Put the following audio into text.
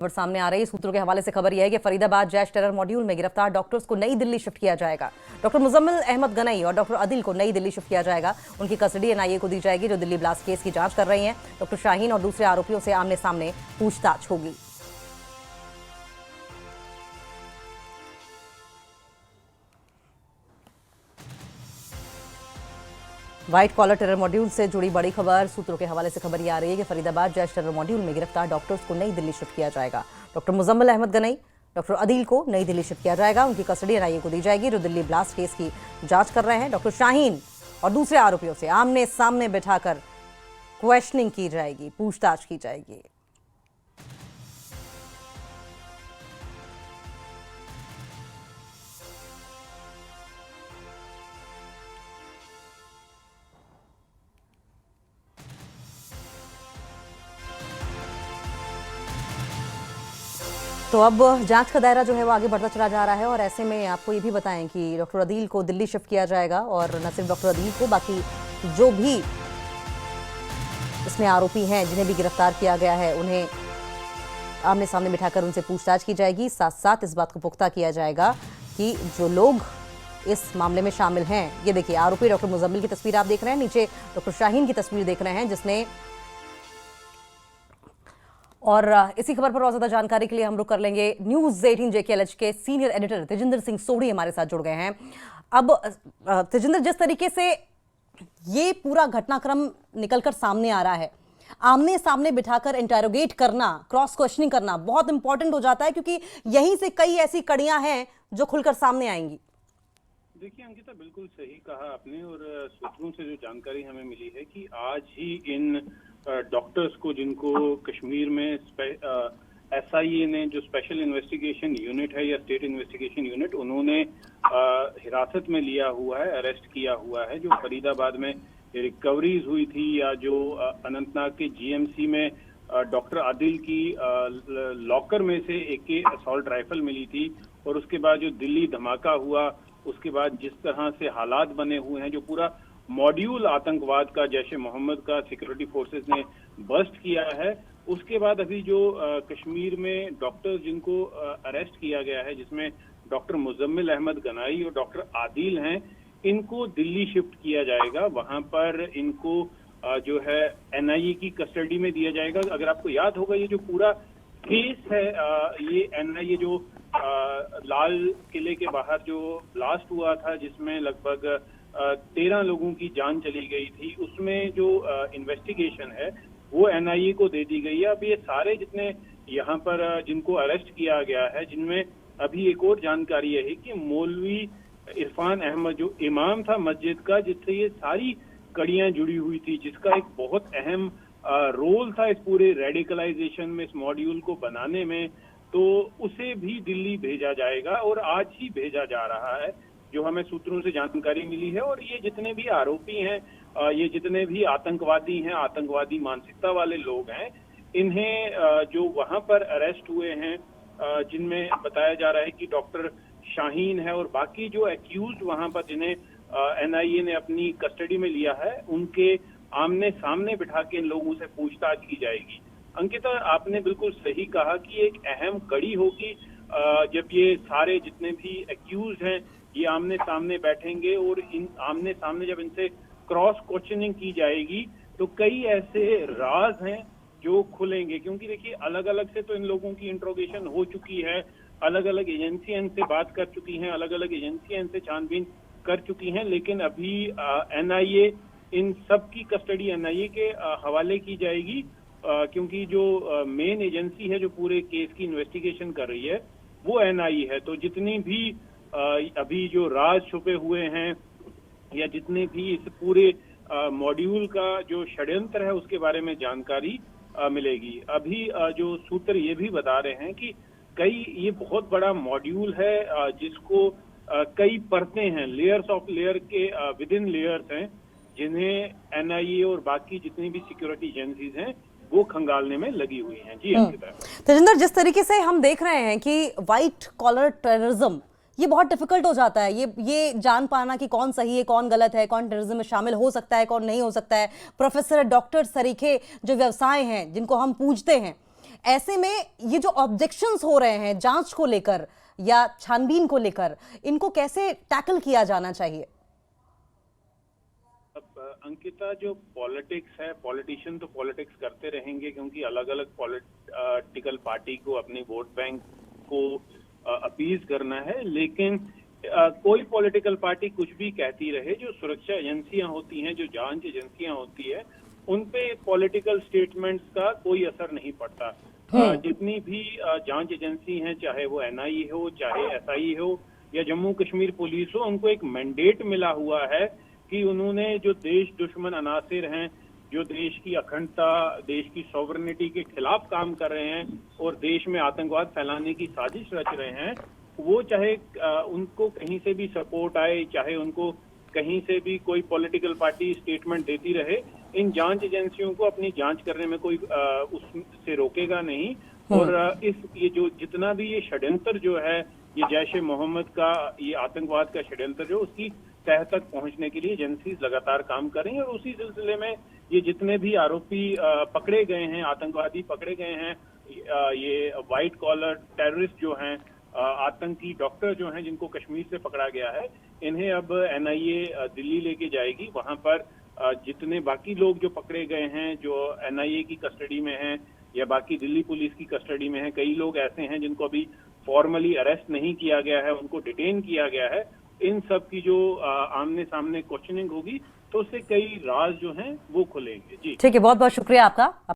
खबर सामने आ रही है। सूत्रों के हवाले से खबर यह है कि फरीदाबाद जैश टेरर मॉड्यूल में गिरफ्तार डॉक्टर्स को नई दिल्ली शिफ्ट किया जाएगा। डॉक्टर मुजम्मिल अहमद गनई और डॉक्टर आदिल को नई दिल्ली शिफ्ट किया जाएगा। उनकी कस्टडी एनआईए को दी जाएगी, जो दिल्ली ब्लास्ट केस की जांच कर रही हैं। डॉक्टर शाहीन और दूसरे आरोपियों से आमने सामने पूछताछ होगी। व्हाइट कॉलर टेरर मॉड्यूल से जुड़ी बड़ी खबर। सूत्रों के हवाले से खबर यह आ रही है कि फरीदाबाद जैश टेरर मॉड्यूल में गिरफ्तार डॉक्टर्स को नई दिल्ली शिफ्ट किया जाएगा। डॉक्टर मुजम्मिल अहमद गनई, डॉक्टर आदिल को नई दिल्ली शिफ्ट किया जाएगा। उनकी कस्टडी एनआईए को दी जाएगी, जो दिल्ली ब्लास्ट केस की जांच कर रहे हैं। डॉक्टर शाहीन और दूसरे आरोपियों से आमने सामने बिठाकर क्वेश्चनिंग की जाएगी, पूछताछ की जाएगी। तो अब जांच का दायरा जो है वो आगे बढ़ता चला जा रहा है, और ऐसे में आपको ये भी बताएं कि डॉक्टर आदिल को दिल्ली शिफ्ट किया जाएगा, और न सिर्फ डॉक्टर आदिल को, बाकी जो भी इसमें आरोपी हैं जिन्हें भी गिरफ्तार किया गया है, उन्हें आमने सामने बिठाकर उनसे पूछताछ की जाएगी। साथ साथ इस बात को पुख्ता किया जाएगा कि जो लोग इस मामले में शामिल हैं, ये देखिए आरोपी डॉक्टर मुजम्मिल की तस्वीर आप देख रहे हैं, नीचे डॉक्टर शाहीन की तस्वीर देख रहे हैं, जिसने, और इसी खबर पर और ज्यादा जानकारी के लिए हम रुक कर लेंगे न्यूज 18 JKLH के सीनियर एडिटर तेजिंदर सिंह सोढ़ी हमारे साथ जुड़ गए हैं। अब तेजिंदर, जिस तरीके से ये पूरा घटनाक्रम निकलकर सामने आ रहा है, आमने सामने बिठाकर इंटरोगेट करना, क्रॉस क्वेश्चनिंग करना बहुत इंपॉर्टेंट हो जाता है, क्योंकि यहीं से कई ऐसी कड़ियां हैं जो खुलकर सामने आएंगी। देखिए अंकिता, बिल्कुल सही कहा आपने, और सूत्रों से जो जानकारी हमें मिली है कि आज ही इन डॉक्टर्स को, जिनको कश्मीर में SIA ने, जो स्पेशल इन्वेस्टिगेशन यूनिट है या स्टेट इन्वेस्टिगेशन यूनिट, उन्होंने हिरासत में लिया हुआ है, अरेस्ट किया हुआ है। जो फरीदाबाद में रिकवरीज हुई थी, या जो अनंतनाग के GMC में डॉक्टर आदिल की लॉकर में से AK असॉल्ट राइफल मिली थी, और उसके बाद जो दिल्ली धमाका हुआ, उसके बाद जिस तरह से हालात बने हुए हैं, जो पूरा मॉड्यूल आतंकवाद का, जैश ए मोहम्मद का सिक्योरिटी फोर्सेस ने बस्ट किया है, उसके बाद अभी जो कश्मीर में डॉक्टर्स जिनको अरेस्ट किया गया है, जिसमें डॉक्टर मुजम्मिल अहमद गनाई और डॉक्टर आदिल हैं, इनको दिल्ली शिफ्ट किया जाएगा। वहां पर इनको जो है NIA की कस्टडी में दिया जाएगा। अगर आपको याद होगा, ये जो पूरा केस है, ये NIA जो लाल किले के बाहर जो ब्लास्ट हुआ था, जिसमें लगभग 13 लोगों की जान चली गई थी, उसमें जो इन्वेस्टिगेशन है वो NIA को दे दी गई है। अब ये सारे जितने यहाँ पर जिनको अरेस्ट किया गया है, जिनमें अभी एक और जानकारी है कि मौलवी इरफान अहमद, जो इमाम था मस्जिद का, जिससे ये सारी कड़ियां जुड़ी हुई थी, जिसका एक बहुत अहम रोल था इस पूरे रेडिकलाइजेशन में, इस मॉड्यूल को बनाने में, तो उसे भी दिल्ली भेजा जाएगा, और आज ही भेजा जा रहा है, जो हमें सूत्रों से जानकारी मिली है। और ये जितने भी आरोपी हैं, ये जितने भी आतंकवादी हैं, आतंकवादी मानसिकता वाले लोग हैं, इन्हें जो वहां पर अरेस्ट हुए हैं, जिनमें बताया जा रहा है कि डॉक्टर शाहीन है, और बाकी जो एक्यूज वहां पर जिन्हें NIA ने अपनी कस्टडी में लिया है, उनके आमने सामने बिठा के इन लोगों से पूछताछ की जाएगी। अंकिता, आपने बिल्कुल सही कहा कि एक अहम कड़ी होगी जब ये सारे जितने भी एक्यूज हैं, ये आमने सामने बैठेंगे, और इन आमने सामने जब इनसे क्रॉस क्वेश्चनिंग की जाएगी, तो कई ऐसे राज हैं जो खुलेंगे। क्योंकि देखिए, अलग अलग से तो इन लोगों की इंट्रोगेशन हो चुकी है, अलग अलग एजेंसियां इनसे बात कर चुकी हैं, अलग अलग एजेंसियां इनसे छानबीन कर चुकी हैं, लेकिन अभी NIA, इन सब की कस्टडी NIA के हवाले की जाएगी, क्योंकि जो मेन एजेंसी है जो पूरे केस की इन्वेस्टिगेशन कर रही है, वो NIA है। तो जितनी भी अभी जो राज छुपे हुए हैं, या जितने भी इस पूरे मॉड्यूल का जो षड्यंत्र है, उसके बारे में जानकारी मिलेगी। अभी जो सूत्र ये भी बता रहे हैं कि ये बहुत बड़ा मॉड्यूल है, जिसको कई परतें हैं, लेयर्स ऑफ लेयर के विद इन लेयर्स हैं, जिन्हें NIA और बाकी जितनी भी सिक्योरिटी एजेंसीज हैं वो खंगालने में लगी हुई हैं। जी अंकिता। तेजिंदर, जिस तरीके से हम देख रहे हैं कि व्हाइट कॉलर टेररिज्म, ये बहुत डिफिकल्ट हो जाता है, ये जान पाना कि कौन सही है, कौन गलत है, कौन टेररिज्म में शामिल हो सकता है, कौन नहीं हो सकता है। प्रोफेसर, डॉक्टर तरीके जो व्यवसाय हैं, जिनको हम पूजते हैं, ऐसे में ये जो ऑब्जेक्शंस हो रहे हैं जांच को लेकर या छानबीन को लेकर, इनको कैसे टैकल किया जाना चाहिए? अब अंकिता, जो पॉलिटिक्स है, पॉलिटिशियन तो पॉलिटिक्स करते रहेंगे क्योंकि अलग अलग पॉलिटिकल पार्टी को अपनी वोट बैंक को अपीज करना है। लेकिन कोई पॉलिटिकल पार्टी कुछ भी कहती रहे, जो सुरक्षा एजेंसियां होती हैं, जो जांच एजेंसियां होती है, उन पे पॉलिटिकल स्टेटमेंट्स का कोई असर नहीं पड़ता। जितनी भी जांच एजेंसी हैं, चाहे वो एनआईए हो, चाहे एसआई हो या जम्मू कश्मीर पुलिस हो, उनको एक मैंडेट मिला हुआ है कि उन्होंने जो देश दुश्मन अनासिर हैं, जो देश की अखंडता, देश की सॉवरेनिटी के खिलाफ काम कर रहे हैं और देश में आतंकवाद फैलाने की साजिश रच रहे हैं, वो चाहे उनको कहीं से भी सपोर्ट आए, चाहे उनको कहीं से भी कोई पॉलिटिकल पार्टी स्टेटमेंट देती रहे, इन जांच एजेंसियों को अपनी जांच करने में कोई उससे रोकेगा नहीं। और ये जो जितना भी ये षड्यंत्र जो है, ये जैश ए मोहम्मद का, ये आतंकवाद का षड्यंत्र जो, उसकी तह तक पहुंचने के लिए एजेंसीज लगातार काम कर रही हैं। और उसी सिलसिले में ये जितने भी आरोपी पकड़े गए हैं, आतंकवादी पकड़े गए हैं, ये व्हाइट कॉलर टेररिस्ट जो हैं, आतंकी डॉक्टर जो हैं जिनको कश्मीर से पकड़ा गया है, इन्हें अब एनआईए दिल्ली लेके जाएगी। वहां पर जितने बाकी लोग जो पकड़े गए हैं, जो एनआईए की कस्टडी में हैं या बाकी दिल्ली पुलिस की कस्टडी में हैं, कई लोग ऐसे हैं जिनको अभी फॉर्मली अरेस्ट नहीं किया गया है, उनको डिटेन किया गया है। इन सब की जो आमने सामने क्वेश्चनिंग होगी तो उससे कई राज जो हैं वो खुलेंगे। जी ठीक है, बहुत बहुत शुक्रिया आपका।